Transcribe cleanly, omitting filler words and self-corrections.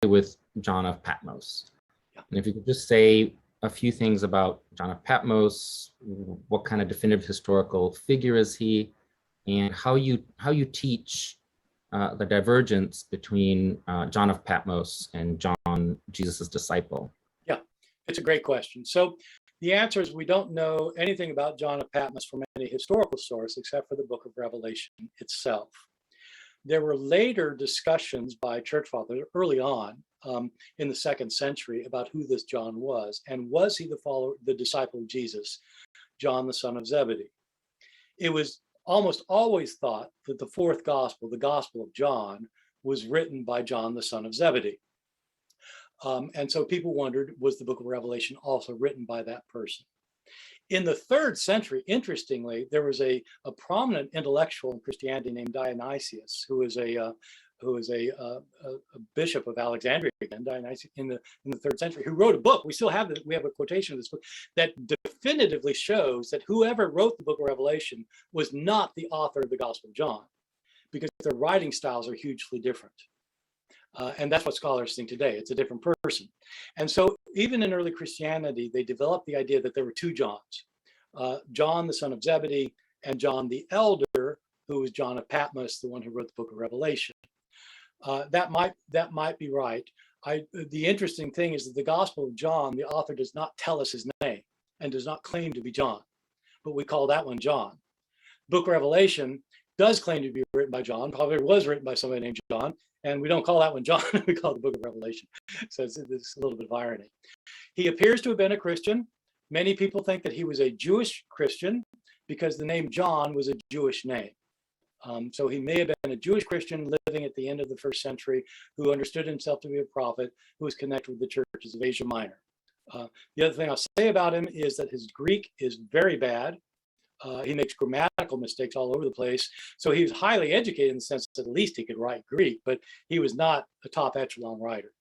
with John of Patmos. Yeah. And if you could just say a few things about John of Patmos, what kind of definitive historical figure is he, and how you teach the divergence between John of Patmos and John, Jesus's disciple. Yeah, it's a great question. So the answer is we don't know anything about John of Patmos from any historical source except for the book of Revelation itself. There were later discussions by church fathers early on in the 2nd century about who this John was, and was he the disciple of Jesus, John the son of Zebedee. It was almost always thought that the 4th gospel, the Gospel of John, was written by John the son of Zebedee. And so people wondered, was the book of Revelation also written by that person? In the 3rd century, interestingly, there was a prominent intellectual in Christianity named Dionysius, who is a bishop of Alexandria again, Dionysius in the 3rd century, who wrote a book. We still have it. We have a quotation of this book that definitively shows that whoever wrote the book of Revelation was not the author of the Gospel of John, because their writing styles are hugely different. And that's what scholars think today. It's a different person. And so even in early Christianity, they developed the idea that there were 2 Johns, John, the son of Zebedee, and John the elder, who was John of Patmos, the one who wrote the book of Revelation. That might be right. The interesting thing is that the Gospel of John, the author does not tell us his name and does not claim to be John, but we call that one John. Book of Revelation does claim to be written by John, probably was written by somebody named John, and we don't call that one John, we call it the book of Revelation. So it's a little bit of irony. He appears to have been a Christian. Many people think that he was a Jewish Christian because the name John was a Jewish name. So he may have been a Jewish Christian living at the end of the 1st century who understood himself to be a prophet who was connected with the churches of Asia Minor. The other thing I'll say about him is that his Greek is very bad. He makes grammatical mistakes all over the place. So he was highly educated in the sense that at least he could write Greek, but he was not a top echelon writer.